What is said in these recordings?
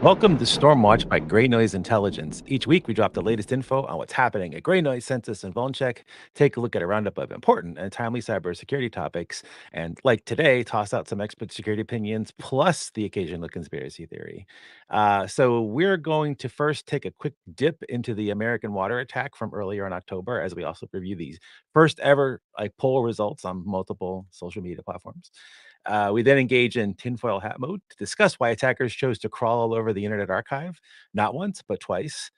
Welcome to Stormwatch by Grey Noise Intelligence. Each week, we drop the latest info on what's happening at Grey Noise, Census, and VulnCheck. Take a look at a roundup of important and timely cybersecurity topics, and like today, toss out some expert security opinions plus the occasional conspiracy theory. So we're going to first take a quick dip into the American water attack from earlier in October, as we also review these first ever poll results on multiple social media platforms. We then engage in tinfoil hat mode to discuss why attackers chose to crawl all over the Internet Archive, not once, but twice.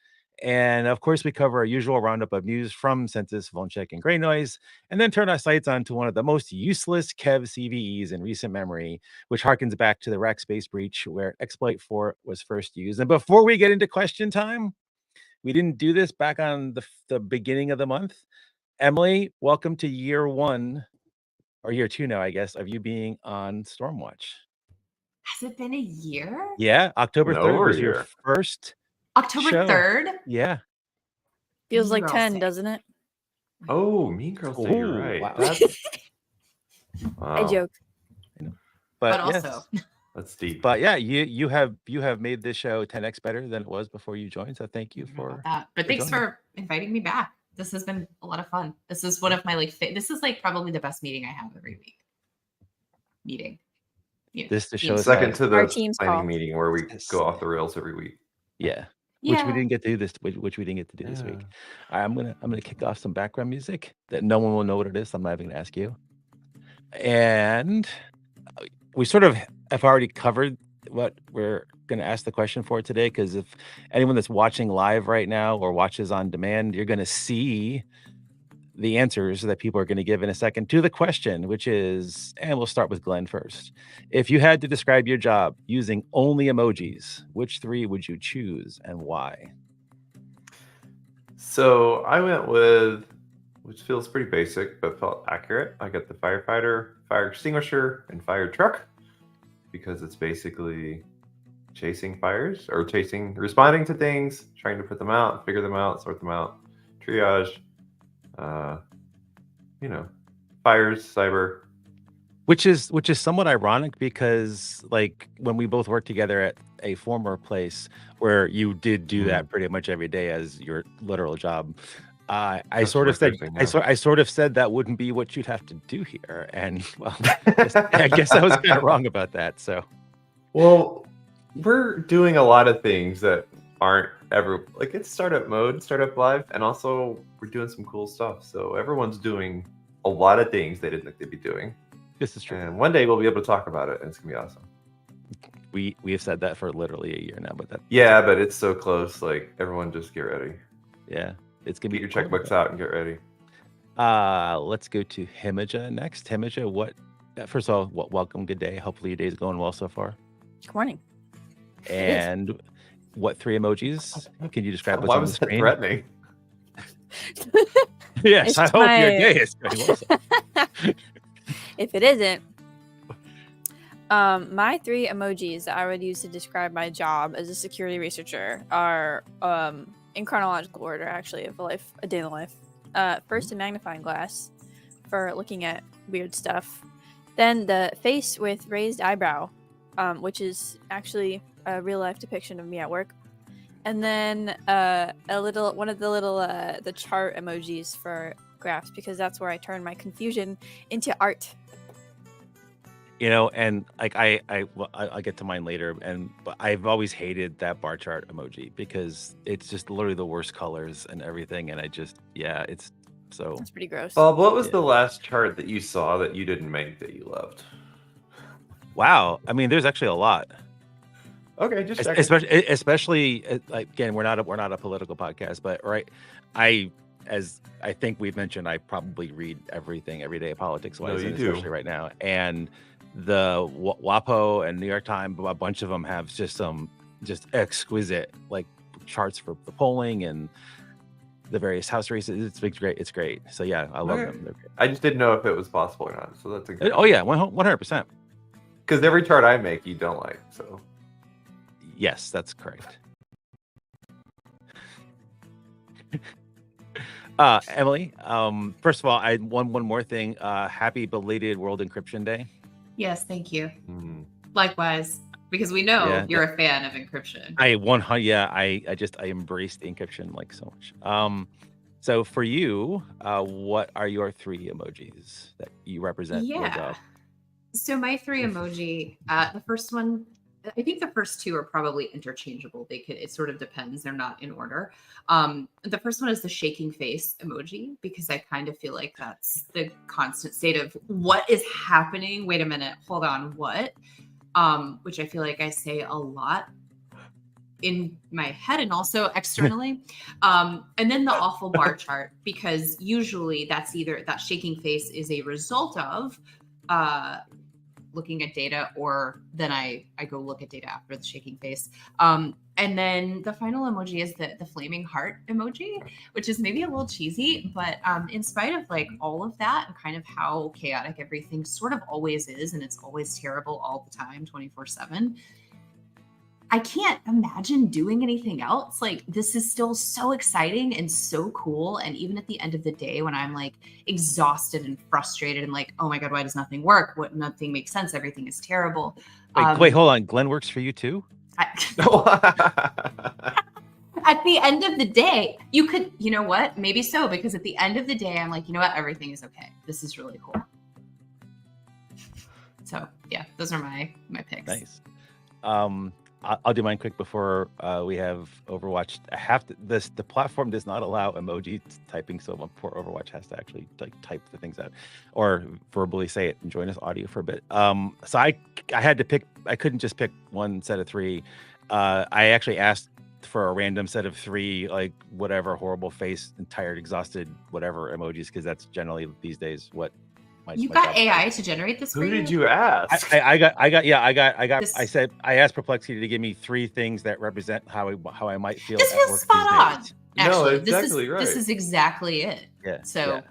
And of course, we cover our usual roundup of news from Census, VulnCheck, and Grey Noise, and then turn our sights on to one of the most useless Kev CVEs in recent memory, which harkens back to the Rackspace breach where exploit 4 was first used. And before we get into question time, we didn't do this back on the beginning of the month. Emily, welcome to year 1. Or year 2 now, I guess, of you being on Stormwatch. Has it been a year? Yeah, October 3rd was your first October show. 3rd? Yeah. Feels like 10, doesn't it? Oh, Mean Girls Day, you're right. Wow. Wow. I joke. But also. Yes. That's deep. But yeah, you have made this show 10x better than it was before you joined. So thank you for that. But thanks for inviting me back. This has been a lot of fun. This is one of my this is probably the best meeting I have every week. This to show second to the team's planning call. meeting where we go off the rails every week. Yeah. Which we didn't get to do this this week. I'm gonna kick off some background music that no one will know what it is. So I'm not even gonna ask you. And we sort of have already covered what we're going to ask the question for today, because if anyone that's watching live right now or watches on demand, you're going to see the answers that people are going to give in a second to the question, which is, and we'll start with Glenn first. If you had to describe your job using only emojis, which 3 would you choose and why? So I went with, which feels pretty basic, but felt accurate. I got the firefighter, fire extinguisher, and fire truck, because it's basically chasing fires or responding to things, trying to put them out, figure them out, sort them out, triage, fires, cyber. Which is somewhat ironic, because like when we both worked together at a former place where you did do that pretty much every day as your literal job, I sort of said that wouldn't be what you'd have to do here, and well, I guess I was kind of wrong about that. So, well, we're doing a lot of things that aren't ever it's startup mode, startup live, and also we're doing some cool stuff. So everyone's doing a lot of things they didn't think they'd be doing. This is true. And one day we'll be able to talk about it, and it's gonna be awesome. We have said that for literally a year now, but but it's so close. Like, everyone just get ready. Yeah, it's gonna get your checkbooks out and get ready. Let's go to Himija next. Himija, first of all, welcome, good day. Hopefully your day's going well so far. Good morning. And what 3 emojis can you describe what's Why on the was that screen? threatening? Yes, I hope your day is going well. If it isn't, my 3 emojis that I would use to describe my job as a security researcher are in chronological order, actually, of a day in the life. First, a magnifying glass for looking at weird stuff. Then the face with raised eyebrow, which is actually a real life depiction of me at work. And then one of the chart emojis for graphs, because that's where I turn my confusion into art. And I'll get to mine later, but I've always hated that bar chart emoji because it's just literally the worst colors and everything, and it's so. That's pretty gross. Bob, what was the last chart that you saw that you didn't make that you loved? Wow, I mean, there's actually a lot. Okay, just especially again, we're not a political podcast, but as I think we've mentioned, I probably read everything every day politics-wise, especially right now. And the WAPO and New York Times, a bunch of them have just exquisite charts for the polling and the various House races. It's great. It's great. So yeah, I love them. They're great. I just didn't know if it was possible or not. So that's a good. Oh yeah, 100%. Because every chart I make, you don't like. So yes, that's correct. Emily, first of all, I one more thing. Happy belated World Encryption Day. Yes, thank you. Likewise. because we know Yeah, you're a fan of encryption. I 100. Yeah, I embraced the encryption like so much. So for you, what are your 3 emojis that you represent your Yeah. job? So my 3 emoji, the first one, I think the first 2 are probably interchangeable. It sort of depends. They're not in order. The first one is the shaking face emoji, because I kind of feel like that's the constant state of what is happening. Wait a minute, hold on, what? Which I feel like I say a lot in my head and also externally. And then the awful bar chart, because usually that's either that shaking face is a result of looking at data, or then I go look at data after the shaking face. And then the final emoji is the flaming heart emoji, which is maybe a little cheesy, but in spite of like all of that and kind of how chaotic everything sort of always is, and it's always terrible all the time, 24/7, I can't imagine doing anything else. Like, this is still so exciting and so cool. And even at the end of the day, when I'm like exhausted and frustrated and like, oh my God, why does nothing work? What, nothing makes sense. Everything is terrible. Wait, hold on. Glenn works for you too? At the end of the day, you know what? Maybe so, because at the end of the day, I'm like, you know what? Everything is okay. This is really cool. So yeah, those are my picks. Nice. I'll do mine quick before we have Overwatch. The platform does not allow emoji typing, so poor Overwatch has to actually like type the things out or verbally say it and join us audio for a bit. So I had to pick. I couldn't just pick one set of 3. I actually asked for a random set of 3, like whatever horrible face and tired, exhausted, whatever emojis, because that's generally these days what. You got AI to generate this for you? Who did you ask? I got. This- I said I asked Perplexity to give me 3 things that represent how I might feel. This at was work spot on. these days. Actually, No, exactly right. This is exactly it. Yeah. So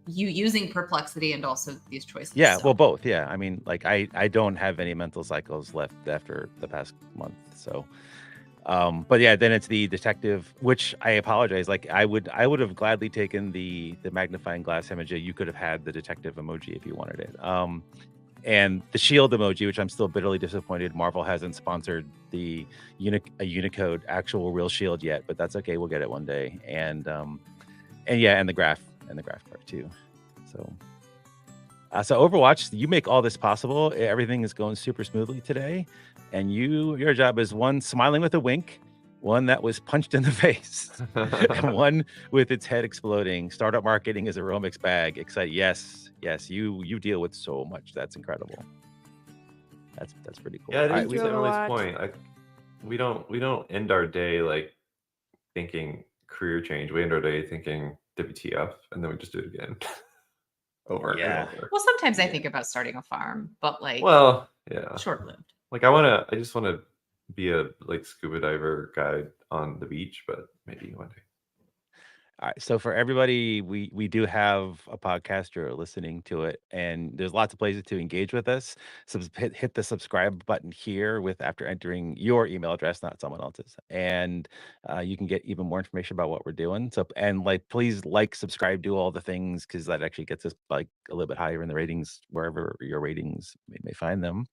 you using Perplexity and also these choices. Yeah. So. Well, both. Yeah. I mean, like I don't have any mental cycles left after the past month. So, but yeah, then it's the detective, which I apologize. Like I would have gladly taken the magnifying glass emoji. You could have had the detective emoji if you wanted it. And the shield emoji, which I'm still bitterly disappointed Marvel hasn't sponsored a Unicode actual real shield yet, but that's okay. We'll get it one day. And yeah, and the graph part too. So Overwatch, you make all this possible. Everything is going super smoothly today. And your job is one smiling with a wink, one that was punched in the face, and one with its head exploding. Startup marketing is a real mixed bag. Excited. Yes, you deal with so much. That's incredible. That's pretty cool. Yeah, I think Thank you, to Emily's Overwatch. point, we don't end our day like thinking career change. We end our day thinking WTF, and then we just do it again. Over and over. Well, sometimes I think about starting a farm, but like, well, yeah, short-lived. Like I just want to be a like scuba diver guide on the beach, but maybe one day. All right. So for everybody, we do have a podcast. You're listening to it, and there's lots of places to engage with us. So hit the subscribe button here after entering your email address, not someone else's, and you can get even more information about what we're doing. So and please subscribe, do all the things, because that actually gets us like a little bit higher in the ratings wherever your ratings may find them.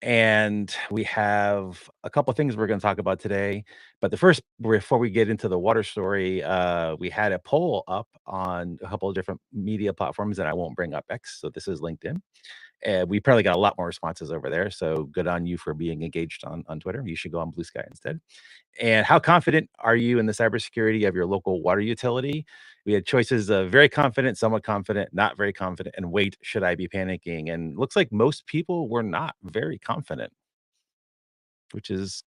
And we have a couple of things we're going to talk about today. But before we get into the water story, we had a poll up on a couple of different media platforms, and I won't bring up X. So this is LinkedIn. And we probably got a lot more responses over there. So good on you for being engaged on Twitter. You should go on Blue Sky instead. And how confident are you in the cybersecurity of your local water utility? We had choices of very confident, somewhat confident, not very confident, and wait, should I be panicking? And looks like most people were not very confident, which is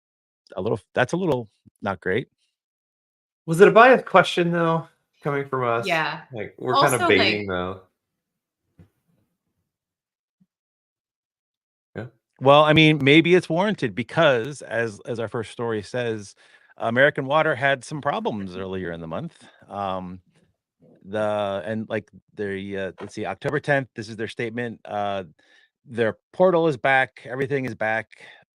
that's a little not great. Was it a biased question though, coming from us? Yeah. Like we're Also, kind of baiting though. Yeah. Well, I mean, maybe it's warranted because, as our first story says, American Water had some problems earlier in the month. Let's see, October 10th. This is their statement. Their portal is back. Everything is back.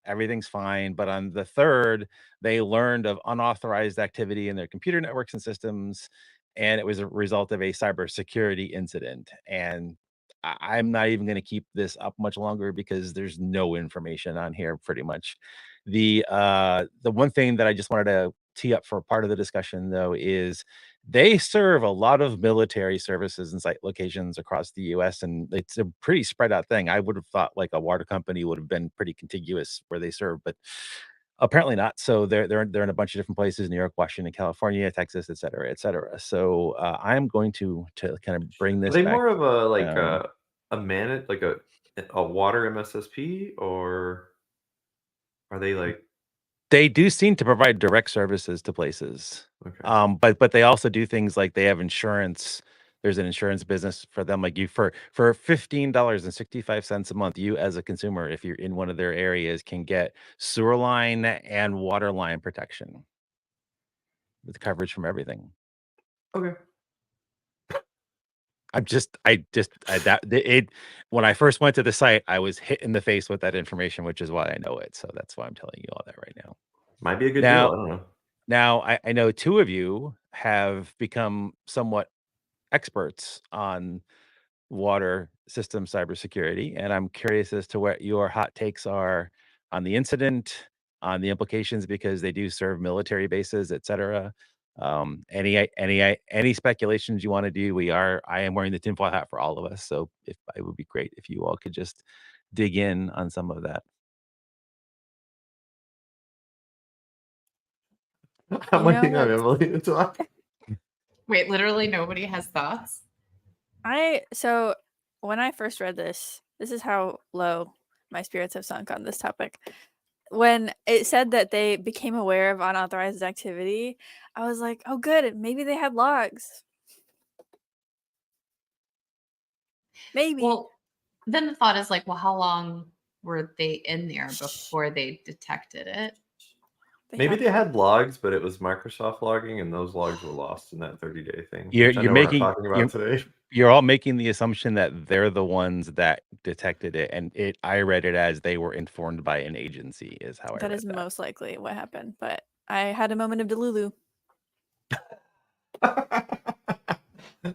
Everything's fine. But on the 3rd, they learned of unauthorized activity in their computer networks and systems, and it was a result of a cybersecurity incident. And I'm not even going to keep this up much longer because there's no information on here pretty much. The one thing that I just wanted to tee up for part of the discussion though is they serve a lot of military services and site locations across the US, and it's a pretty spread out thing. I would have thought like a water company would have been pretty contiguous where they serve, but apparently not. So they're in a bunch of different places: New York, Washington, California, Texas, et cetera, et cetera. So I'm going to kind of bring Are this they back. more of a like Um, like a water MSSP, or are they like they do seem to provide direct services to places, okay? but they also do things like they have insurance. There's an insurance business for them. Like you for $15.65 a month, you as a consumer, if you're in one of their areas, can get sewer line and water line protection with coverage from everything. Okay. It when I first went to the site, I was hit in the face with that information, which is why I know it. So that's why I'm telling you all that right now. Might be a good deal. Now, I don't know. I know two of you have become somewhat experts on water system cybersecurity, and I'm curious as to what your hot takes are on the incident, on the implications because they do serve military bases, et cetera. Any speculations you want to do? I am wearing the tinfoil hat for all of us, so if it would be great if you all could just dig in on some of that. I'm You know waiting on what? Emily to talk. Wait, literally nobody has thoughts? So when I first read this is how low my spirits have sunk on this topic. When it said that they became aware of unauthorized activity, I was like, oh good, maybe they had logs. Maybe. Well, then the thought is like, well, how long were they in there before they detected it? Maybe they had logs, but it was Microsoft logging, and those logs were lost in that 30-day thing, You're which I you're know we're not making talking about today. you're all making the assumption that they're the ones that detected it, and I read it as they were informed by an agency is how I That read is that. most likely what happened, but I had a moment of delulu. All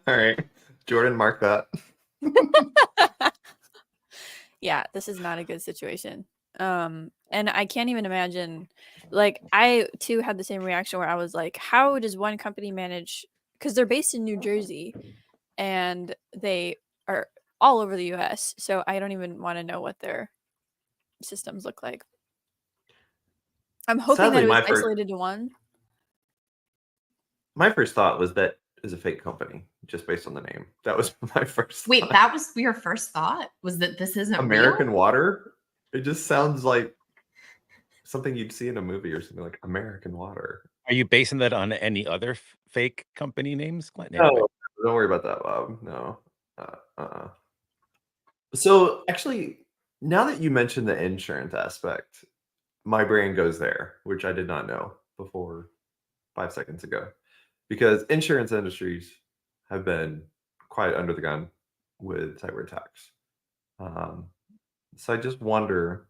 right, Jordan, mark that. Yeah, this is not a good situation. And I can't even imagine, like, I too had the same reaction where I was like, how does one company manage, because they're based in New Jersey and they are all over the US, so I don't even want to know what their systems look like. I'm hoping that Sadly, it was isolated to one. my first thought was that is a fake company, just based on the name. That was my first Wait, thought. that was your first thought? Was that this isn't American real? Water? It just sounds like something you'd see in a movie or something, like American Water. Are you basing that on any other fake company names, Clint? Anyway, No, don't worry about that, Bob. No. So actually, now that you mentioned the insurance aspect, my brain goes there, which I did not know before 5 seconds ago, because insurance industries have been quite under the gun with cyber attacks. Um, so I just wonder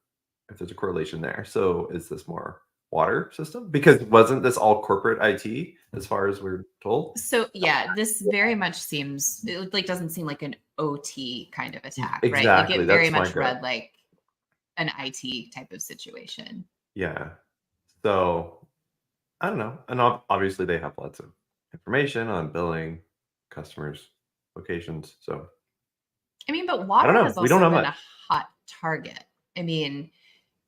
if there's a correlation there. So is this more water system? Because wasn't this all corporate IT as far as we're told? So yeah, this very much seems it like doesn't seem like an OT kind of attack, right? Like Exactly. it very That's my much gut. read like an IT type of situation. Yeah. So I don't know. And obviously they have lots of information on billing, customers, locations. So I mean, but I water don't know. has We don't also know been much. a hot target. I mean,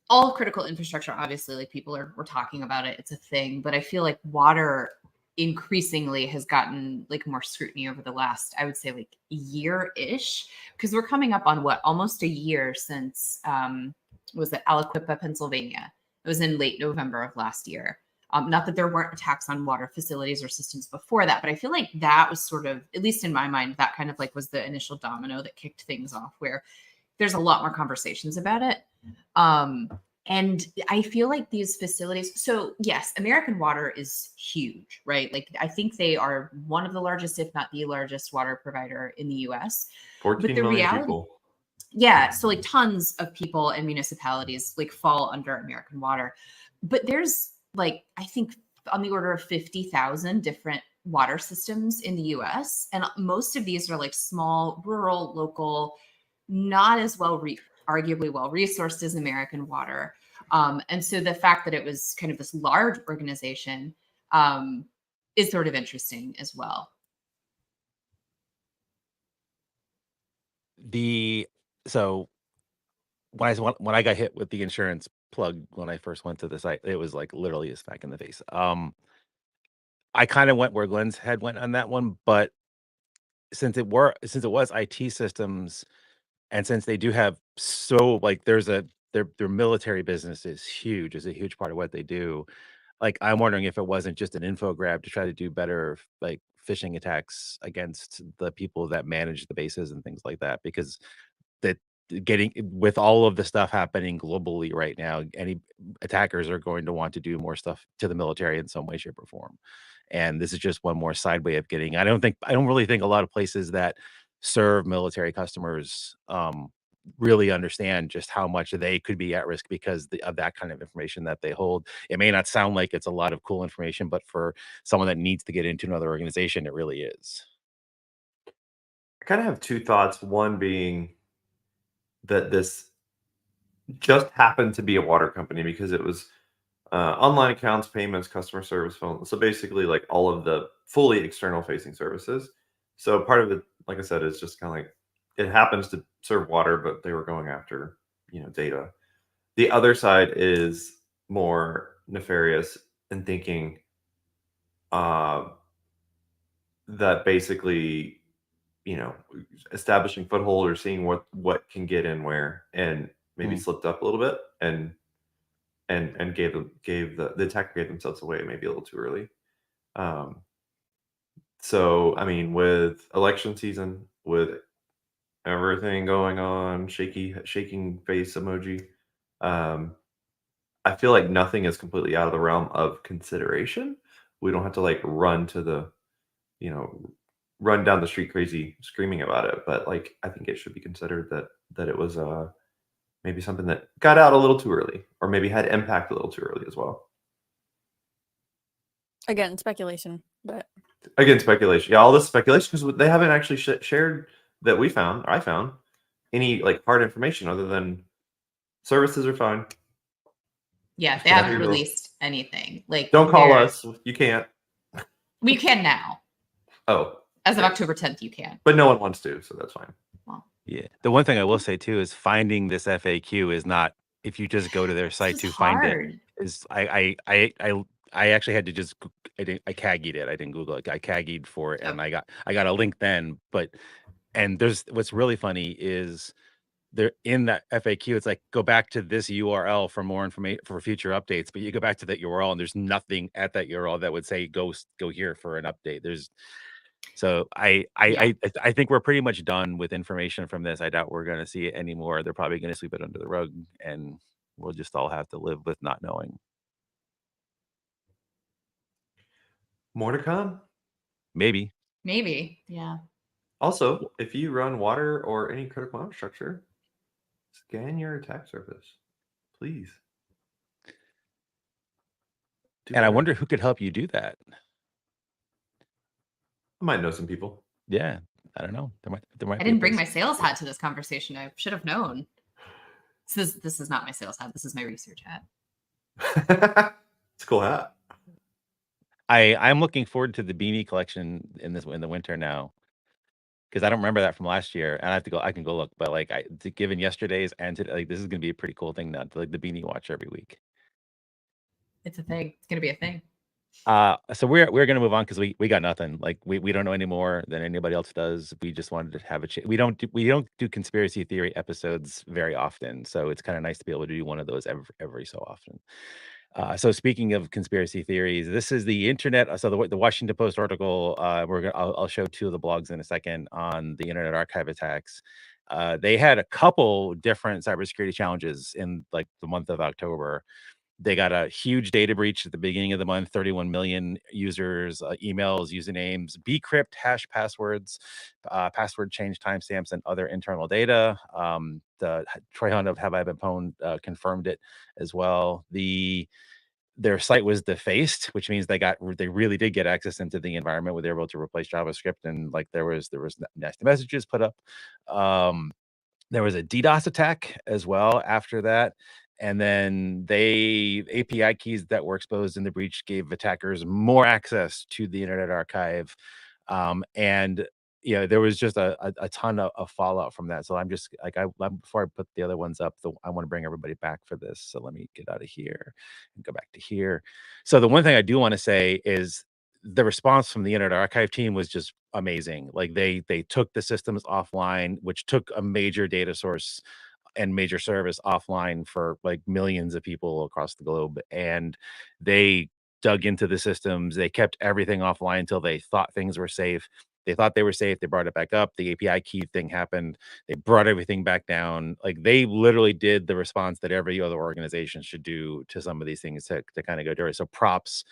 all critical infrastructure, obviously, like we're talking about it, it's a thing, but I feel like water increasingly has gotten like more scrutiny over the last, I would say, like year-ish, because we're coming up on what, almost a year since was it Aliquippa, Pennsylvania? It was in late November of last year. Not that there weren't attacks on water facilities or systems before that, but I feel like that was sort of, at least in my mind, that kind of like was the initial domino that kicked things off, where there's a lot more conversations about it. And I feel like these facilities, so yes, American Water is huge, right? Like I think they are one of the largest, if not the largest water provider in the US. 14 But the million reality, people. yeah, so like tons of people and municipalities like fall under American Water. But there's like, I think on the order of 50,000 different water systems in the US. And most of these are like small, rural, local, not as arguably well resourced as American Water. And so the fact that it was kind of this large organization is sort of interesting as well. So when I got hit with the insurance plug when I first went to the site, it was like literally a smack in the face. I kind of went where Glenn's head went on that one, but since it was IT systems, and since they do have their military business is huge, is a huge part of what they do. Like, I'm wondering if it wasn't just an info grab to try to do better, like, phishing attacks against the people that manage the bases and things like that, because that getting with all of the stuff happening globally right now, any attackers are going to want to do more stuff to the military in some way, shape, or form. And this is just one more side way of getting. I don't really think a lot of places that serve military customers really understand just how much they could be at risk because of that kind of information that they hold. It may not sound like it's a lot of cool information, but for someone that needs to get into another organization, it really is. I kind of have two thoughts. One being that this just happened to be a water company because it was online accounts, payments, customer service, phone. So basically, like all of the fully external facing services. So part of it, like I said, is just kind of like it happens to serve water, but they were going after data. The other side is more nefarious in thinking uh, that basically establishing foothold or seeing what can get in where and maybe Mm. slipped up a little bit and gave the attacker gave themselves away maybe a little too early. So I mean, with election season, with everything going on, shaking face emoji, um, I feel like nothing is completely out of the realm of consideration. We don't have to like you know, run down the street crazy screaming about it, but like I think it should be considered that it was maybe something that got out a little too early, or maybe had impact a little too early as well. Again, speculation, but Again, speculation. Yeah, all this speculation because they haven't actually shared that I found any like hard information other than services are fine. Yeah, Just they connect haven't your little. released anything. Like Don't call us. You can't. We can now. Oh, As of yeah. October 10th, you can. But no one wants to, so that's fine. Well, Yeah. The one thing I will say too is finding this FAQ is not if you just go to their site this to is find it. hard. Is I actually had to just I Kaggied it. I didn't Google it. I Kaggied for it, and Oh. I got a link then. But and there's what's really funny is there in that FAQ. It's like go back to this URL for more information for future updates. But you go back to that URL, and there's nothing at that URL that would say go here for an update. So I think we're pretty much done with information from this. I doubt we're going to see it anymore. They're probably going to sweep it under the rug, and we'll just all have to live with not knowing. More to come. Maybe. Yeah. Also, if you run water or any critical infrastructure, scan your attack surface, please. And I wonder who could help you do that. I might know some people. Yeah, I don't know. There might. I didn't bring my sales hat to this conversation. I should have known. This is not my sales hat. This is my research hat. It's a cool hat. I'm looking forward to the beanie collection in the winter now, because I don't remember that from last year, and I can go look, but like given yesterday's and today, like this is gonna be a pretty cool thing now to like the beanie watch every week. It's a thing. It's gonna be a thing. So we're gonna move on because we got nothing. Like we don't know any more than anybody else does. We just wanted to have a chat. We don't do conspiracy theory episodes very often, so it's kind of nice to be able to do one of those every so often. So speaking of conspiracy theories, this is the internet. So the Washington Post article. I'll show two of the blogs in a second on the Internet Archive attacks. They had a couple different cybersecurity challenges in like the month of October. They got a huge data breach at the beginning of the month, 31 million users, emails, usernames, bcrypt, hash passwords, password change timestamps, and other internal data. The Troy Hunt of Have I Been Pwned confirmed it as well. their site was defaced, which means they really did get access into the environment where they were able to replace JavaScript, and like there was nasty messages put up. Um, there was a DDoS attack as well after that. And then API keys that were exposed in the breach gave attackers more access to the Internet Archive. And there was just a ton of fallout from that. So I'm just like, before I put the other ones up, I want to bring everybody back for this. So let me get out of here and go back to here. So the one thing I do want to say is the response from the Internet Archive team was just amazing. Like they took the systems offline, which took a major data source and major service offline for like millions of people across the globe, and they dug into the systems. They kept everything offline until they thought things were safe. They thought they were safe. They brought it back up. The API key thing happened. They brought everything back down. Like they literally did the response that every other organization should do to some of these things to kind of go dirty. So props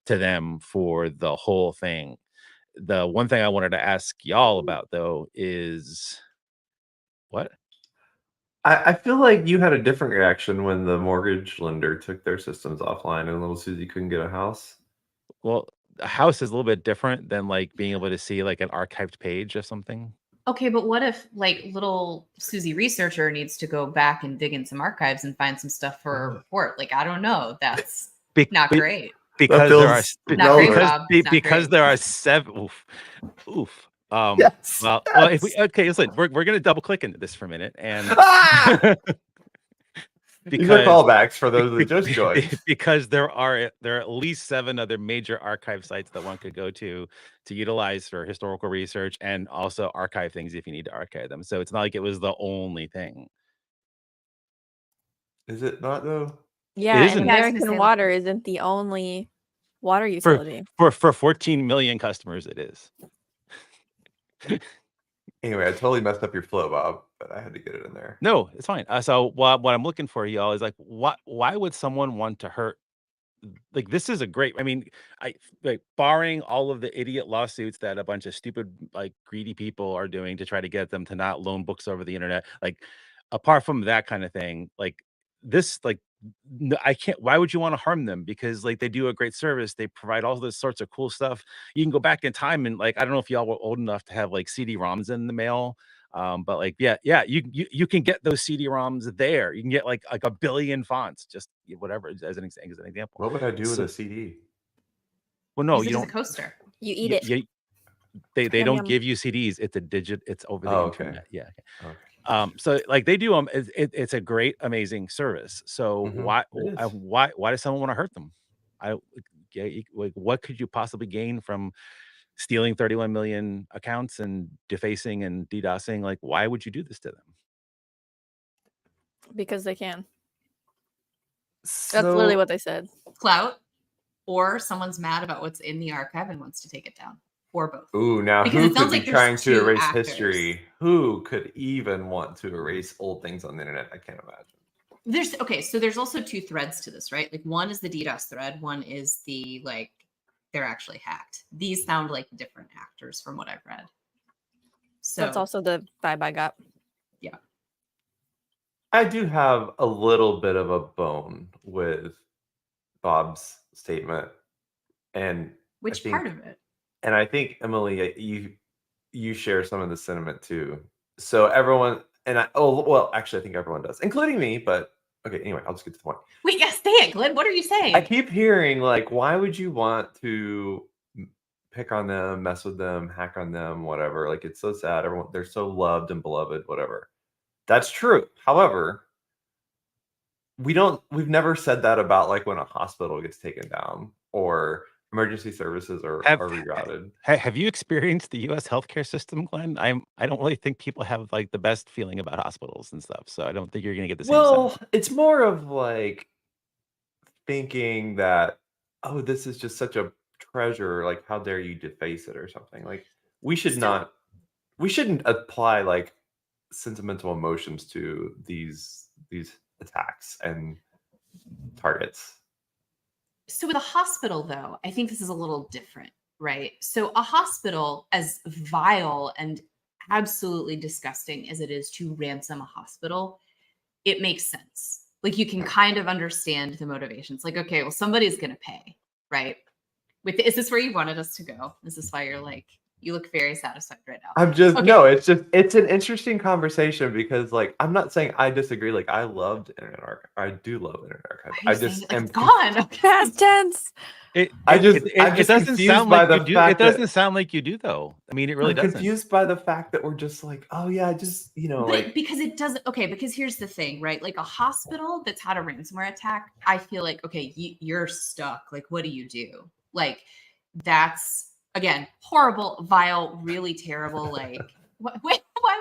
to them for the whole thing. The one thing I wanted to ask y'all about though is what? I feel like you had a different reaction when the mortgage lender took their systems offline and little Susie couldn't get a house. Well, a house is a little bit different than like being able to see like an archived page or something. Okay, but what if like little Susie researcher needs to go back and dig in some archives and find some stuff for a report? Like, I don't know. That's not great. Because there are not great, Bob. because there are seven. Oof. Yes. Well, if we listen, we're gonna double click into this for a minute, and these are callbacks for those that just joined. Because there are at least 7 other major archive sites that one could go to utilize for historical research and also archive things if you need to archive them. So it's not like it was the only thing. Is it not though? Yeah, isn't. and Yeah, I was gonna American say, Water isn't the only water utility. For 14 million customers, it is. Anyway, I totally messed up your flow, Bob, but I had to get it in there. No, it's fine. So what I'm looking for, y'all, is like, why would someone want to hurt? Like, this is a great. I mean, I like barring all of the idiot lawsuits that a bunch of stupid, like greedy people are doing to try to get them to not loan books over the internet. Like, apart from that kind of thing, like this, like I can't. Why would you want to harm them? Because like they do a great service. They provide all this sorts of cool stuff. You can go back in time and like I don't know if y'all were old enough to have like CD-ROMs in the mail. But like yeah, you can get those CD-ROMs there. You can get like a billion fonts, just whatever as an example. What would I do with a CD? Well, no, Use you it as don't. a coaster. You eat it. They don't Yum. give you CDs. It's a digit. It's over the okay. internet. Yeah. Okay. So like they do it's a great, amazing service. So why does someone want to hurt them? Like what could you possibly gain from stealing 31 million accounts and defacing and DDoSing? Like, why would you do this to them? Because they can. That's literally what they said. Clout, or someone's mad about what's in the archive and wants to take it down, or both. Ooh, now Because who it sounds could be like there's trying to two erase actors. history? Who could even want to erase old things on the internet? I can't imagine. So there's also 2 threads to this, right? Like one is the DDoS thread, one is the like they're actually hacked. These sound like different actors from what I've read. So That's also the vibe I got. Yeah. I do have a little bit of a bone with Bob's statement, and which part of it? And I think Emily, you share some of the sentiment too. So everyone, I think everyone does, including me. But okay, anyway, I'll just get to the point. Wait, yes, say it, Glenn. What are you saying? I keep hearing like, why would you want to pick on them, mess with them, hack on them, whatever? Like it's so sad. They're so loved and beloved, whatever. That's true. However, we've never said that about like when a hospital gets taken down or emergency services are rerouted. Have you experienced the U.S. healthcare system, Glenn? I don't really think people have like the best feeling about hospitals and stuff, so I don't think you're going to get the same. Well, it's more of like thinking that, oh, this is just such a treasure. Like, how dare you deface it or something? Like, we shouldn't apply like sentimental emotions to these attacks and targets. So with a hospital, though, I think this is a little different, right? So a hospital, as vile and absolutely disgusting as it is to ransom a hospital, it makes sense. Like you can kind of understand the motivations. Like, okay, well, somebody's going to pay, right? Is this where you wanted us to go? Is this why you're like, you look very satisfied right now? I'm just Okay. no, it's an interesting conversation because like I'm not saying I disagree. Like I loved Internet Archive. I do love Internet Archive. Why are I you saying just it like am it's gone? Past tense. I'm It just doesn't confused sound by like you the do. It fact doesn't that sound like you do, though. I mean, it really I'm doesn't. confused by the fact that we're just like, oh yeah, just like because it doesn't. Okay, because here's the thing, right? Like a hospital that's had a ransomware attack, I feel like, okay, you're stuck. Like, what do you do? Like, that's again horrible, vile, really terrible. Like, why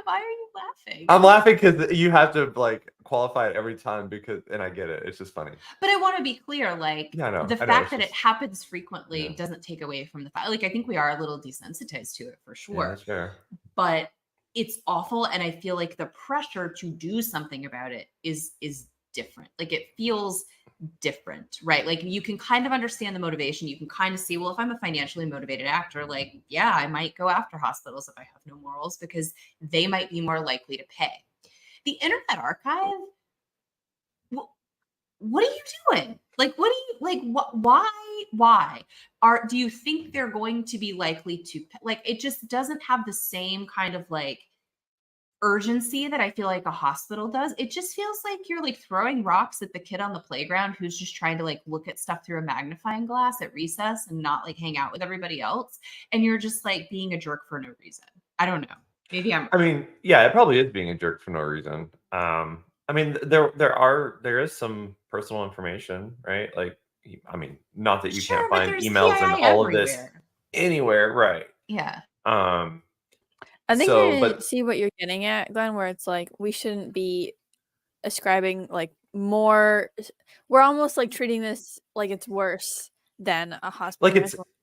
are you laughing? I'm laughing because you have to like qualify it every time and I get it. It's just funny. But I want to be clear, like Yeah, I know. the I know, fact it's that it just- happens frequently Yeah. doesn't take away from the fact. Like, I think we are a little desensitized to it for Yeah, sure. that's fair. But it's awful, and I feel like the pressure to do something about it is different. Like it feels different, right? Like you can kind of understand the motivation. You can kind of see, well, if I'm a financially motivated actor, like, yeah, I might go after hospitals if I have no morals because they might be more likely to pay. The Internet Archive, what are you doing? Like, what do you like? Why do you think they're going to be likely to like? It just doesn't have the same kind of like urgency that I feel like a hospital does. It just feels like you're like throwing rocks at the kid on the playground who's just trying to like look at stuff through a magnifying glass at recess and not like hang out with everybody else. And you're just like being a jerk for no reason. I don't know. Maybe I mean, yeah, it probably is being a jerk for no reason. I mean, there is some personal information, right? Like, I mean, not that you sure, can't but find there's emails and PII all of this everywhere. anywhere, right? Yeah. I think So, I but see what you're getting at, Glenn, where it's like we shouldn't be ascribing like more. We're almost like treating this like it's worse than a hospital. like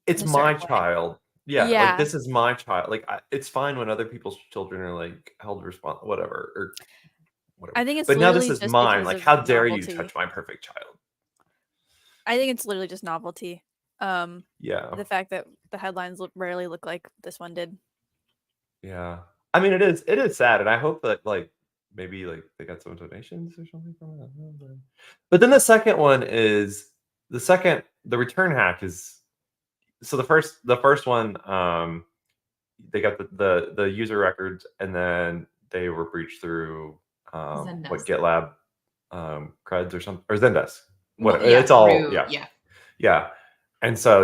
it's in a my certain way. child. Yeah, Yeah. like this is my child. Like it's fine when other people's children are like held responsible, whatever, or whatever. I think it's But now this literally is just mine. because Like, of how dare you novelty. touch my perfect child? I think it's literally just novelty. Yeah. The fact that the headlines rarely look like this one did. Yeah. I mean, it is sad, and I hope that like maybe like they got some donations or something from it. But then the second one is the return hack is so the first one they got the user records and then they were breached through what GitLab creds or something or Zendesk. What Well, yeah, it's all through, yeah. And so,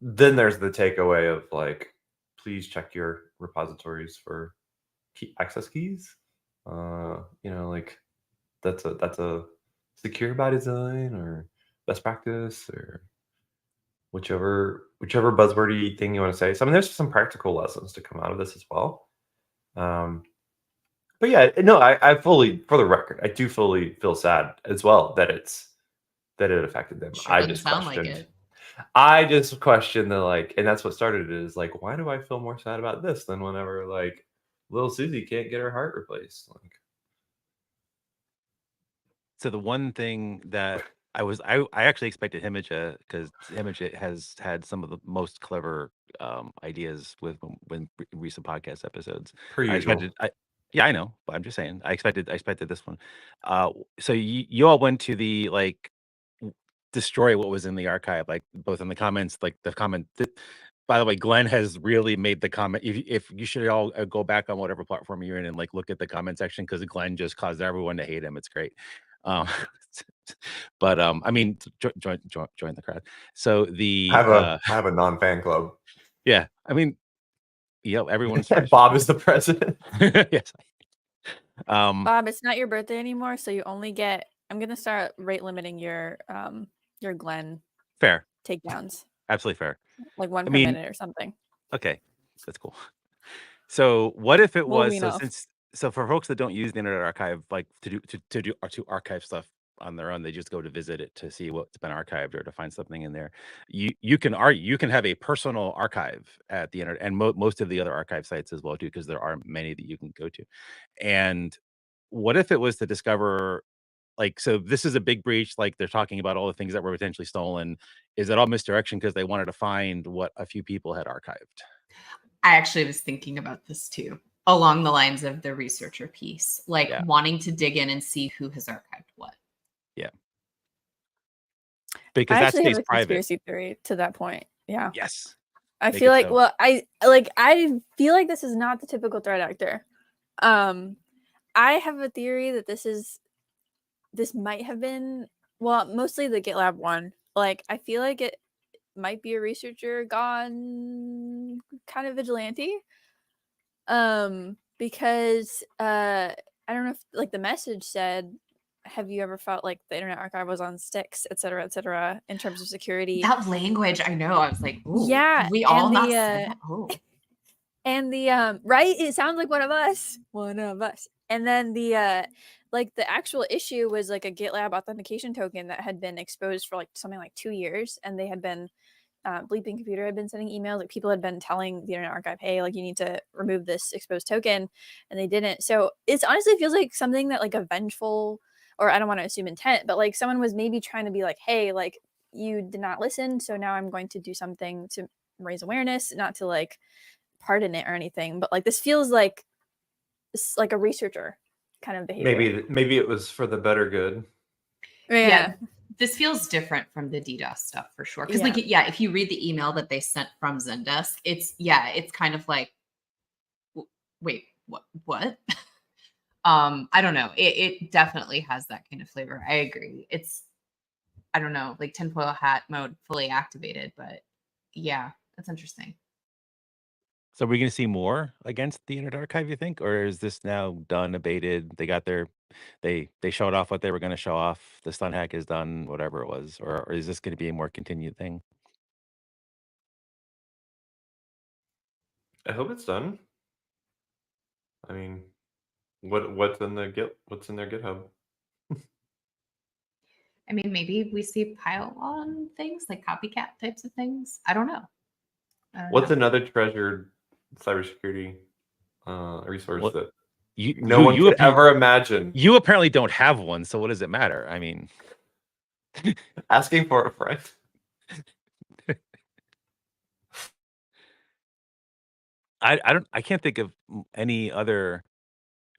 then there's the takeaway of like, please check your repositories for access keys. Like that's a secure by design or best practice or whichever buzzwordy thing you want to say. So I mean, there's some practical lessons to come out of this as well. But yeah, no, I fully, for the record, I do fully feel sad as well that it affected them. Sure doesn't sound like it. I just questioned the like, and that's what started it is like, why do I feel more sad about this than whenever like little Susie can't get her heart replaced? Like, so the one thing that I actually expected Himage because Himage has had some of the most clever ideas with when recent podcast episodes. per usual. Yeah, I know, but I'm just saying I expected this one. So you all went to the like destroy what was in the archive, like both in the comments, like the comment. By the way, Glenn has really made the comment. If you should all go back on whatever platform you're in and like look at the comment section because Glenn just caused everyone to hate him. It's great. But I mean, join the crowd. So I have a non-fan club. Yeah, I mean, everyone's Bob is the president. Yes. Bob, it's not your birthday anymore, so you only get. I'm gonna start rate limiting your Glenn fair takedowns. Absolutely fair. Like one per minute or something. Okay, that's cool. So what if it was so for folks that don't use the Internet Archive, like to archive stuff on their own, they just go to visit it to see what's been archived or to find something in there. You can have a personal archive at the internet and most of the other archive sites as well too, because there are many that you can go to. And what if it was to discover like, so this is a big breach, like they're talking about all the things that were potentially stolen. Is it all misdirection because they wanted to find what a few people had archived? I actually was thinking about this too. along the lines of the researcher piece, like Yeah. wanting to dig in and see who has archived what. Yeah. Because I that actually have stays a private. conspiracy theory to that point. Yeah. Yes. I Make feel it like, so. well, I feel like this is not the typical threat actor. I have a theory that this might have been, well, mostly the GitLab one. Like, I feel like it might be a researcher gone kind of vigilante. Because I don't know if, like, the message said, have you ever felt like the Internet Archive was on sticks, et cetera, in terms of security? That language, I know. I was like, ooh, Yeah, we and all not the, said that. Oh. and the right, it sounds like one of us. And then the like the actual issue was like a GitLab authentication token that had been exposed for like something like 2 years, and they had been Bleeping Computer had been sending emails, like people had been telling the Internet Archive, hey, like you need to remove this exposed token, and they didn't. So it's honestly feels like something that like a vengeful, or I don't want to assume intent, but like someone was maybe trying to be like, hey, like you did not listen, so now I'm going to do something to raise awareness, not to like pardon it or anything, but like this feels like a researcher kind of behavior. Maybe it was for the better good. Yeah. This feels different from the DDoS stuff for sure. Because, Yeah. like, if you read the email that they sent from Zendesk, it's kind of like, wait, what? I don't know. It definitely has that kind of flavor. I agree. It's, I don't know, like tinfoil hat mode fully activated, but yeah, that's interesting. So we're going to see more against the Internet Archive, you think, or is this now done, abated? They got their, they showed off what they were going to show off. The stun hack is done, whatever it was, or is this going to be a more continued thing? I hope it's done. I mean, what's in their GitHub? I mean, maybe we see pile on things like copycat types of things. I don't know. What's another treasured cybersecurity resource Well, that You no one could ever imagine? You apparently don't have one, so what does it matter? I mean, Asking for a friend. I can't think of any other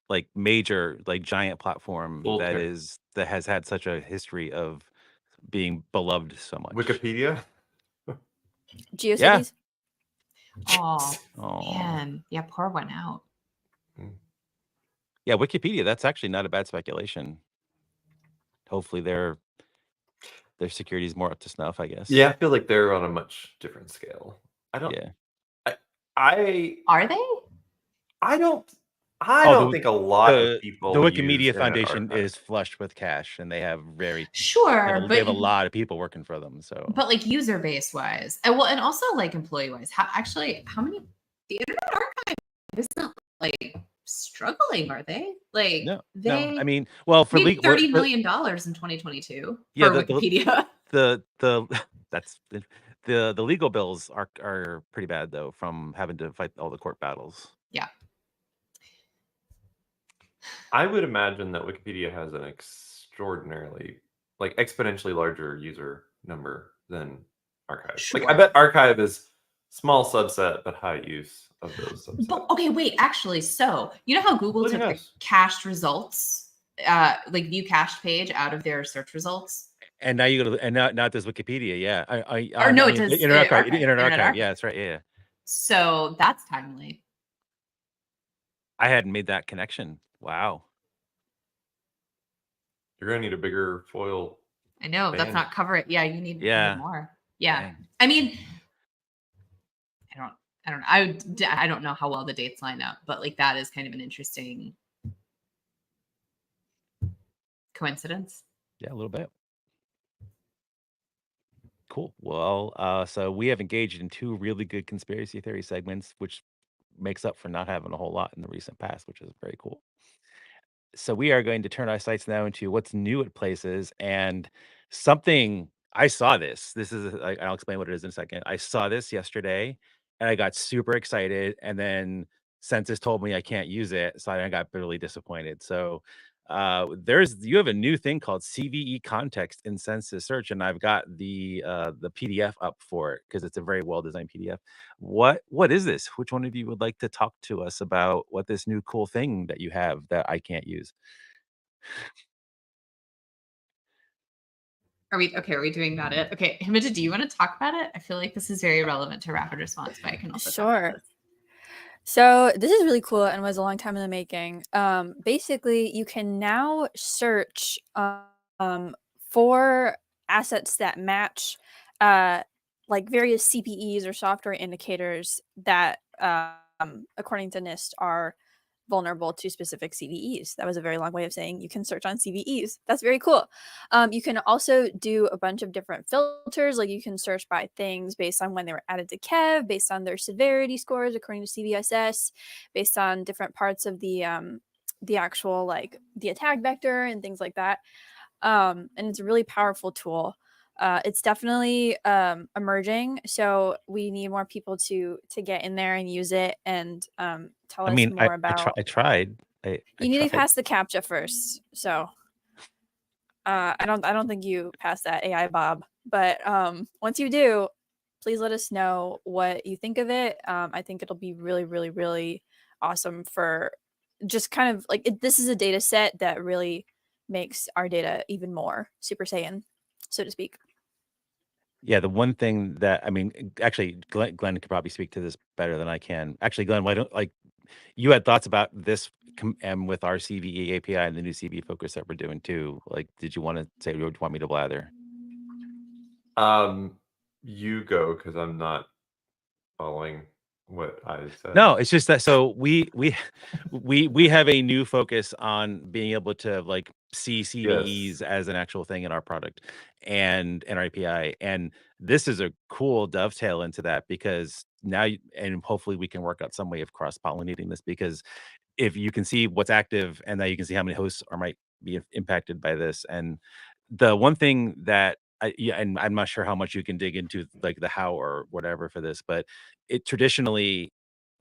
like major, like giant platform that has had such a history of being beloved so much. Wikipedia. GeoCities. Oh Oh man, yeah, pour one out. yeah, Wikipedia. That's actually not a bad speculation. Hopefully, their security is more up to snuff, I guess. Yeah, I feel like they're on a much different scale. I don't. Yeah. Are they? I don't think a lot of people. The use Wikimedia Internet Foundation Archive. is flush with cash, and they have Sure, they have a lot of people working for them. So, but like user base wise, and well, and also like employee wise, how many? The Internet Archive isn't like struggling, are they? Like no. they. I mean, well, for made legal, $30 million in 2022 Yeah, for Wikipedia. That's the legal bills are pretty bad though, from having to fight all the court battles. Yeah. I would imagine that Wikipedia has an extraordinarily, like, exponentially larger user number than Archive. Sure. Like, I bet Archive is small subset, but high use of those subsets. But okay, wait, actually, so you know how Google took the cached results, like view cached page out of their search results? And now you go to, and now there's Wikipedia, yeah. No, it does Internet Archive. Internet Archive. Yeah, that's right. Yeah. So that's timely. I hadn't made that connection. Wow. You're gonna need a bigger foil. I know that's not cover it. Yeah, you need more. Yeah, Dang. I mean, I don't know. I don't know how well the dates line up, but like that is kind of an interesting coincidence. Yeah, a little bit. Cool. Well, so we have engaged in 2 really good conspiracy theory segments, which makes up for not having a whole lot in the recent past, which is very cool. So we are going to turn our sights now into what's new at places, and something I saw this. This is I'll explain what it is in a second. I saw this yesterday, and I got super excited, and then Census told me I can't use it, so I got bitterly disappointed. So you have a new thing called CVE context in census search, and I've got the PDF up for it because it's a very well designed PDF. What is this? Which one of you would like to talk to us about what this new cool thing that you have that I can't use? Are we okay? Are we doing about it? Okay, Himita, do you want to talk about it? I feel like this is very relevant to rapid response, but I can also talk about Sure. this. So this is really cool and was a long time in the making. Basically, you can now search for assets that match like various CPEs or software indicators that, according to NIST, are vulnerable to specific CVEs. That was a very long way of saying you can search on CVEs. That's very cool. You can also do a bunch of different filters, like you can search by things based on when they were added to KEV, based on their severity scores according to CVSS, based on different parts of the actual like the attack vector and things like that. And it's a really powerful tool. It's definitely emerging, so we need more people to get in there and use it and tell I us mean, more about. I tried. I You need to tried. pass the captcha first. So I don't think you passed that, AI Bob. But once you do, please let us know what you think of it. I think it'll be really, really, really awesome for just kind of like this is a data set that really makes our data even more Super Saiyan, so to speak. Yeah, the one thing that I mean, actually, Glenn could probably speak to this better than I can. Actually, Glenn, why don't like you had thoughts about this with our CVE API and the new CVE focus that we're doing too. Like, did you want to say, or do you want me to blather? You go because I'm not following what I said. No, it's just that so we have a new focus on being able to like see CVEs Yes. as an actual thing in our product and our API. And this is a cool dovetail into that because and hopefully we can work out some way of cross-pollinating this because if you can see what's active and that you can see how many hosts might be impacted by this. And the one thing that and I'm not sure how much you can dig into like the how or whatever for this, but it traditionally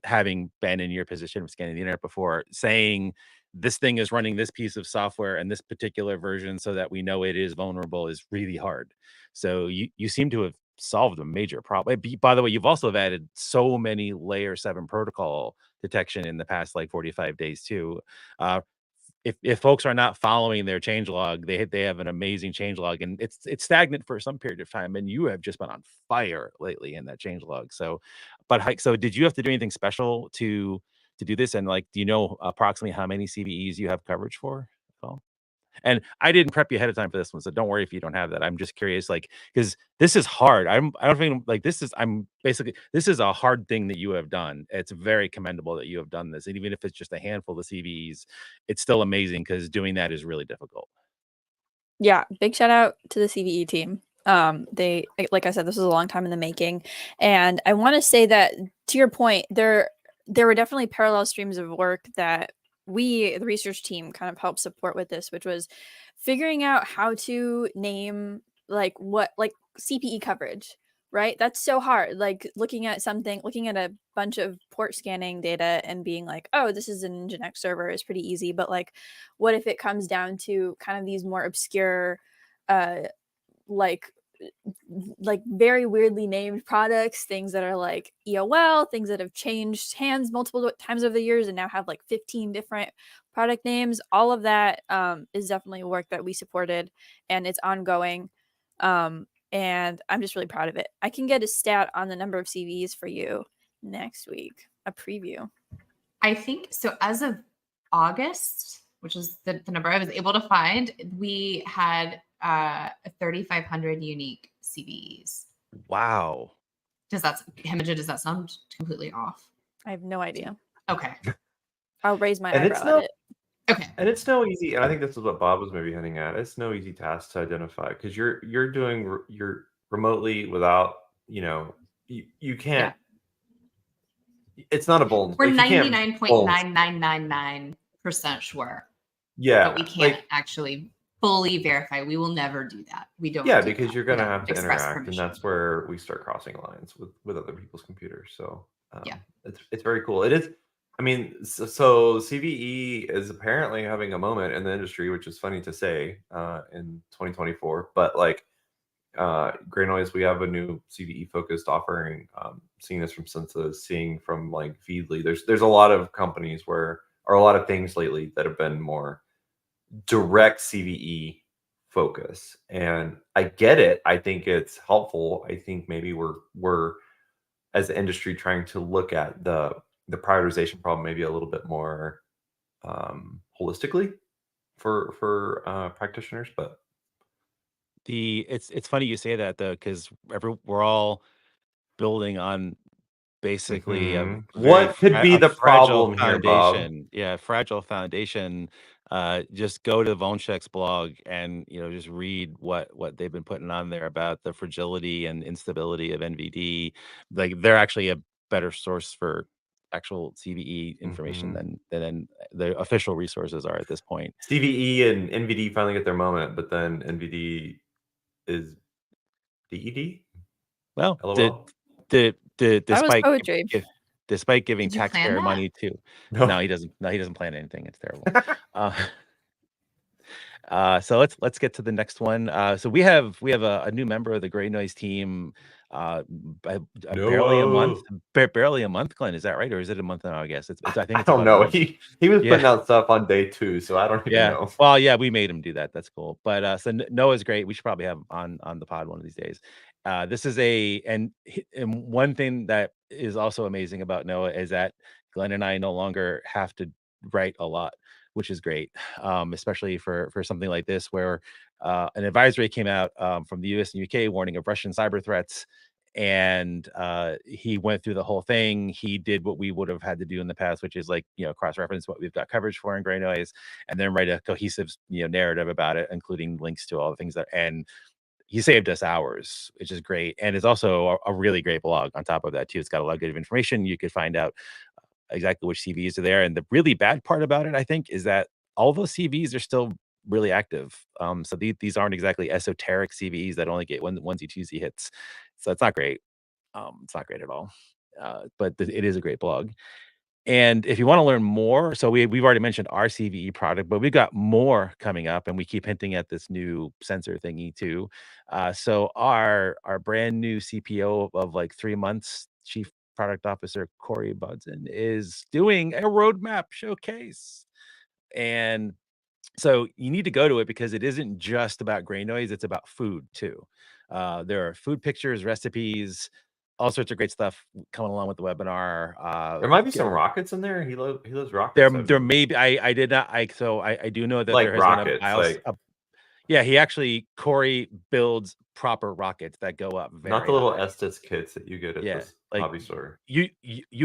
having been in your position of scanning the internet before, saying this thing is running this piece of software and this particular version so that we know it is vulnerable is really hard. So you seem to have solved a major problem. By the way, you've also have added so many layer 7 protocol detection in the past like 45 days too. Uh, if folks are not following their change log, they have an amazing change log, and it's stagnant for some period of time. And you have just been on fire lately in that change log. So, so did you have to do anything special to do this? And like, do you know approximately how many CVEs you have coverage for? Oh. And I didn't prep you ahead of time for this one, so don't worry if you don't have that. I'm just curious, like, because this is hard. I don't think like this is a hard thing that you have done. It's very commendable that you have done this, and even if it's just a handful of CVEs, it's still amazing because doing that is really difficult. Yeah, big shout out to the CVE team. They, like I said, this was a long time in the making, and I want to say that to your point, there were definitely parallel streams of work that we, the research team, kind of helped support with this, which was figuring out how to name like CPE coverage, right? That's so hard. Like looking at a bunch of port scanning data and being like, oh, this is an Nginx server is pretty easy. But like, what if it comes down to kind of these more obscure, like very weirdly named products, things that are like EOL, things that have changed hands multiple times over the years and now have like 15 different product names. All of that is definitely work that we supported and it's ongoing. And I'm just really proud of it. I can get a stat on the number of CVs for you next week, a preview. I think so. As of August, which is the number I was able to find, we had 3,500 unique CVEs. Wow. Does that sound completely off? I have no idea. Okay. I'll raise my eyebrow at it. Okay. And it's no easy, and I think this is what Bob was maybe hinting at. It's no easy task to identify because you're remotely without, you can't. Yeah. It's not a vulnerable. We're 99.9999% sure. Yeah, but we can't actually fully verify. We will never do that. We don't. Yeah, because you're going to have to interact, permission. and that's where we start crossing lines with other people's computers. So yeah, it's very cool. It is. I mean, so CVE is apparently having a moment in the industry, which is funny to say in 2024. But like Gray Noise, we have a new CVE focused offering. Seeing this from Census, seeing from like Feedly. There's a lot of companies where, or a lot of things lately that have been more direct CVE focus, and I get it. I think it's helpful. I think maybe we're as the industry trying to look at the prioritization problem maybe a little bit more holistically for practitioners. But It's funny you say that though, because we're all building on basically a very what could be the fragile problem here, Bob? foundation. Yeah, fragile foundation. Just go to Vonchek's blog and just read what they've been putting on there about the fragility and instability of NVD. Like they're actually a better source for actual CVE information than the official resources are at this point. CVE and NVD finally get their moment, but then NVD is DED. Well, LOL. the That was despite poetry. despite giving Did you plan taxpayer that? money to No. no, he doesn't. No, he doesn't plan anything. It's terrible. So let's get to the next one. So we have a new member of the Gray Noise team. Barely a month. No. Barely a month, Glenn. Is that right, or is it a month now? I guess I think I it's don't about a know. month. He was Yeah. putting out stuff on day 2, so I don't even Yeah. know. Well, yeah, we made him do that. That's cool. But so Noah's great. We should probably have him on the pod one of these days. This is and one thing that is also amazing about Noah is that Glenn and I no longer have to write a lot, which is great. Especially for something like this where an advisory came out from the US and UK warning of Russian cyber threats. And he went through the whole thing. He did what we would have had to do in the past, which is like cross-reference what we've got coverage for in Gray Noise, and then write a cohesive narrative about it, including links to all the things that. And he saved us hours, which is great, and it's also a really great blog on top of that too. It's got a lot of good information. You could find out exactly which CVs are there, and the really bad part about it, I think, is that all those CVs are still really active. So these aren't exactly esoteric CVs that only get onesie twosie hits. So it's not great. It's not great at all. But it is a great blog. And if you want to learn more, so we've already mentioned our CVE product, but we've got more coming up, and we keep hinting at this new sensor thingy too. So our brand new CPO of like 3 months, Chief Product Officer Corey Budson, is doing a roadmap showcase. And so you need to go to it because it isn't just about Gray Noise, it's about food too. There are food pictures, recipes, all sorts of great stuff coming along with the webinar. There might be some rockets in there. He loves rockets. There may be. I did not. I do know that like there has rockets, been yeah. He actually Corey builds proper rockets that go up very not the little high. Estes kits that you get at this like hobby store. You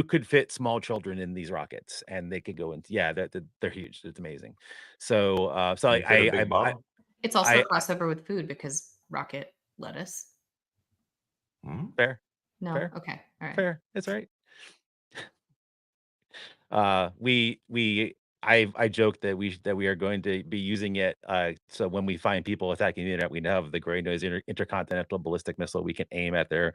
could fit small children in these rockets, and they could go into they're huge. It's amazing. So You fit a big Bob? It's also a crossover with food because rocket lettuce. Fair. No. Fair. Okay. All right. Fair. It's right. I joked that we are going to be using it. So when we find people attacking the internet, we now have the Gray Noise intercontinental ballistic missile. We can aim at their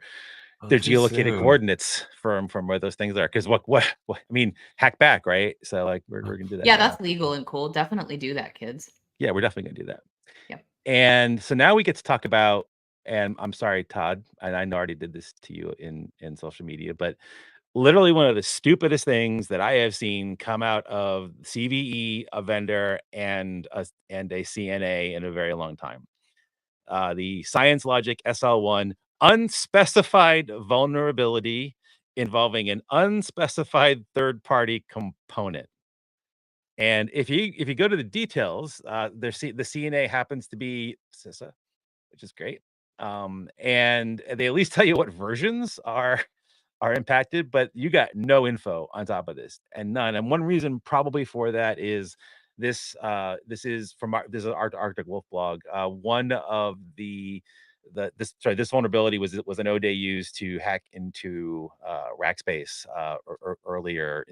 geolocated coordinates from where those things are. Because what I mean, hack back, right? So like we're gonna do that. Yeah, that's legal and cool. Definitely do that, kids. Yeah, we're definitely gonna do that. Yep. And so now we get to talk about. And I'm sorry, Todd, and I already did this to you in social media, but literally one of the stupidest things that I have seen come out of CVE, a vendor, and a CNA in a very long time. The ScienceLogic SL1 unspecified vulnerability involving an unspecified third-party component. And if you go to the details, the CNA happens to be CISA, which is great. And they at least tell you what versions are impacted, but you got no info on top of this, and none. And one reason probably for that is this. This is our Arctic Wolf blog. One of this vulnerability was an ODay used to hack into Rackspace earlier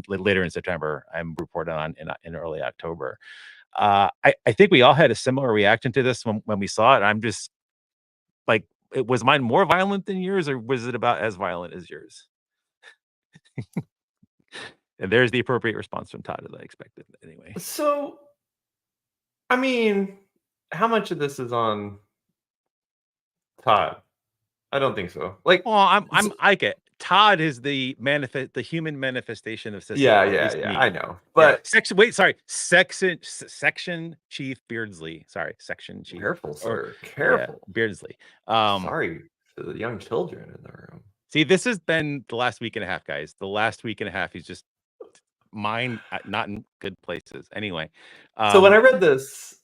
later in September. I'm reporting on in early October. I think we all had a similar reaction to this when we saw it. I'm just like, was mine more violent than yours, or was it about as violent as yours? And there's the appropriate response from Todd that I expected anyway. So, I mean, how much of this is on Todd? I don't think so. Like, Well, I get Todd is the human manifestation of yeah, sysadmin, at least me. I know, Yeah. but Section Chief Beardsley. Sorry, Section Chief. careful, Or sir. yeah, Careful. Beardsley. Sorry to the young children in the room. See, this has been the last week and a half, guys. The last week and a half, he's just mine not in good places. Anyway, So when I read this,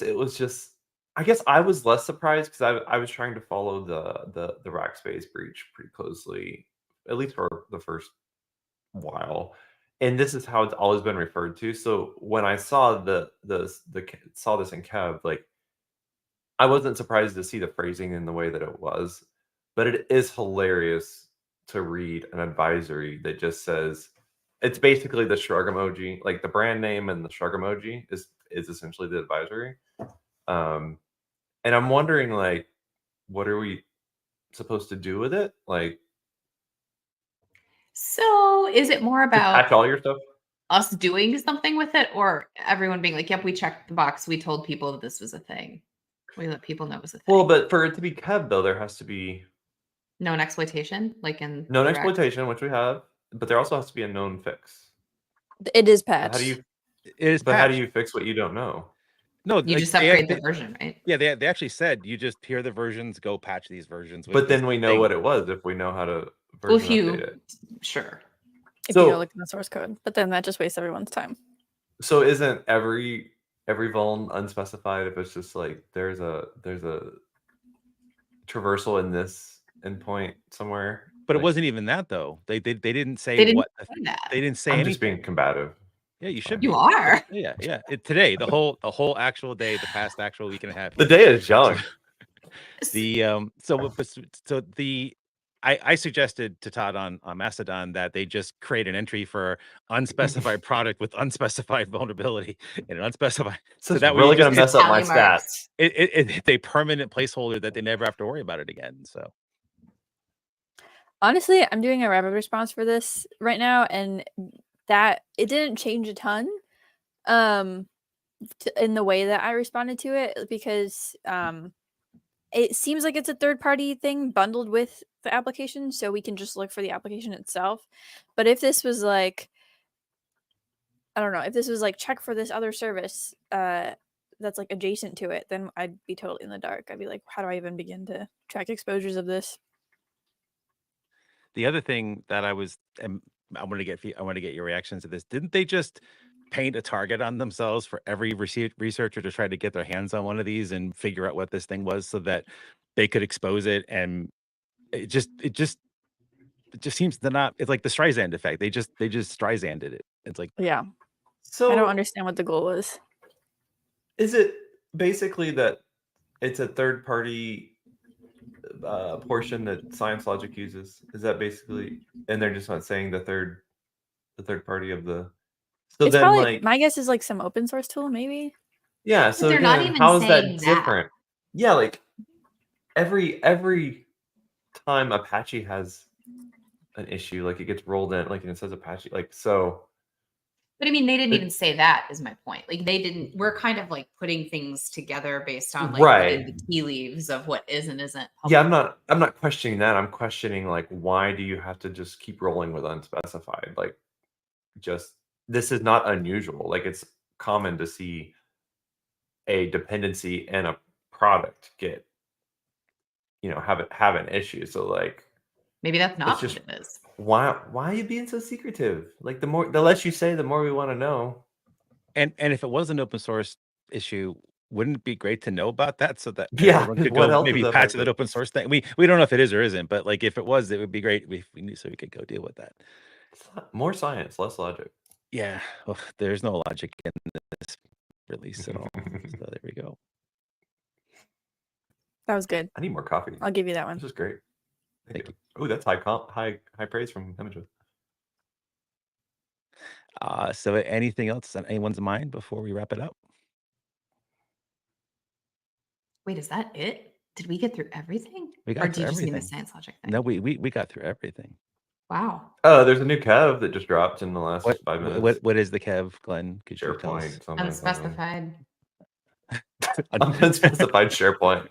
it was just, I guess I was less surprised because I was trying to follow the Rackspace breach pretty closely, at least for the first while, and this is how it's always been referred to. So when I saw saw this in Kev, like, I wasn't surprised to see the phrasing in the way that it was, but it is hilarious to read an advisory that just says, it's basically the shrug emoji, like the brand name and the shrug emoji is essentially the advisory. And I'm wondering, like, what are we supposed to do with it? Like, So is it more about patch all your stuff? us doing something with it, or everyone being like, yep, we checked the box. We told people that this was a thing. We let people know it was a thing. Well, but for it to be Kev, though, there has to be known exploitation, like in known direct? exploitation, which we have, but there also has to be a known fix. It is But patched. how do you it is But how do patched. you fix what you don't know? No, You like, just upgrade the version, right? Yeah, they actually said you just hear the versions, go patch these versions. But then we know what it was if we know how to Well, version update it. Sure. If So- you go look in the source code, but then that just wastes everyone's time. So isn't every vuln unspecified if it's just like there's a traversal in this endpoint somewhere? But it Like, wasn't even that though. They didn't say They didn't what say that. they didn't say I'm anything. just being combative. Yeah, you should You be. are. Yeah. Today, the whole actual day, the past actual week and a half. The day is young. I suggested to Todd on Mastodon that they just create an entry for unspecified product with unspecified vulnerability and an unspecified. So that way really you just gonna mess up my tally marks. stats. It's a permanent placeholder that they never have to worry about it again. So Honestly, I'm doing a rapid response for this right now, and that it didn't change a ton in the way that I responded to it, because it seems like it's a third-party thing bundled with the application, so we can just look for the application itself. But if this was like, I don't know, if this was like check for this other service that's like adjacent to it, then I'd be totally in the dark. I'd be like, how do I even begin to track exposures of this? the other thing that I want to get your reactions to this. Didn't they just paint a target on themselves for every researcher to try to get their hands on one of these and figure out what this thing was so that they could expose it? And it just seems to not. It's like the Streisand effect. They just Streisanded it. It's like, Yeah, So I don't understand what the goal was. is it basically that it's a third party portion that ScienceLogic uses? Is that basically, and they're just not saying the third party of the. So It's then, probably, like, my guess is like some open source tool, maybe. yeah. So they're not again, even how is that saying that. different? Yeah, like every time Apache has an issue, like it gets rolled in, like, and it says Apache, like, so. But I mean, they didn't even say that, is my point. Like, they didn't, we're kind of like putting things together based on like Right. reading the tea leaves of what is and isn't. Yeah, I'm not questioning that. I'm questioning, like, why do you have to just keep rolling with unspecified? Like, just, this is not unusual. Like, it's common to see a dependency and a product get, have an issue. So, like, Maybe that's not just- what it is. why are you being so secretive? Like, the less you say, the more we want to know. and if it was an open source issue, wouldn't it be great to know about that so that Yeah, everyone could what go else maybe is patch affected? that open source thing? We don't know if it is or isn't, but like if it was, it would be great if we knew so we could go deal with that. More science, less logic. Yeah, well, there's no logic in this release at all. So there we go. That was good. I need more coffee. I'll give you that one. This is great. Thank you. Oh, that's high praise from Images. So anything else on anyone's mind before we wrap it up? Wait, is that it? Did we get through everything? We got Or do through you just mean the everything. ScienceLogic thing? No, we got through everything. Wow. There's a new Kev that just dropped in the last 5 minutes. What is the Kev, Glenn? Could you tell us? SharePoint. Something. Unspecified. Unspecified SharePoint.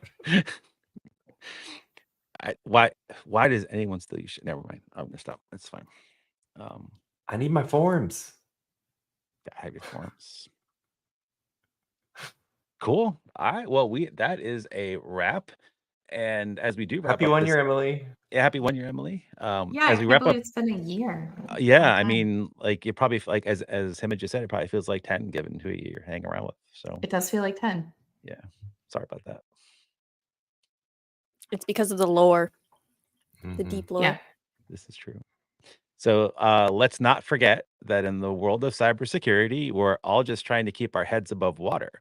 Why does anyone still use shit? Never mind. I'm gonna stop. That's fine. I need my forms. I have your forms. Cool. All right. Well, that is a wrap. And as we do wrap Happy up 1 this, year, Emily. yeah, happy 1 year, Emily. Yeah, as I we can't wrap up, believe it's been a year. yeah, I Long time. mean, like it probably like as Hima just said, it probably feels like 10 given who you're hanging around with. So It does feel like 10. yeah, sorry about that. It's because of the lore, the deep lore. Yeah. This is true. So let's not forget that in the world of cybersecurity, we're all just trying to keep our heads above water.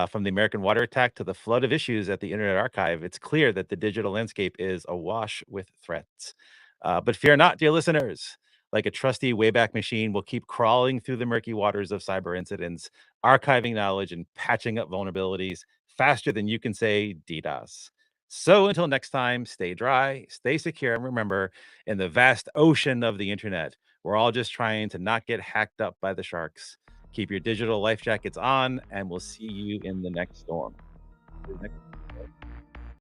From the American water attack to the flood of issues at the Internet Archive, it's clear that the digital landscape is awash with threats. But fear not, dear listeners. Like a trusty Wayback Machine, we'll keep crawling through the murky waters of cyber incidents, archiving knowledge and patching up vulnerabilities faster than you can say DDoS. So until next time, stay dry, stay secure, and remember, in the vast ocean of the internet, we're all just trying to not get hacked up by the sharks. Keep your digital life jackets on, and we'll see you in the next storm.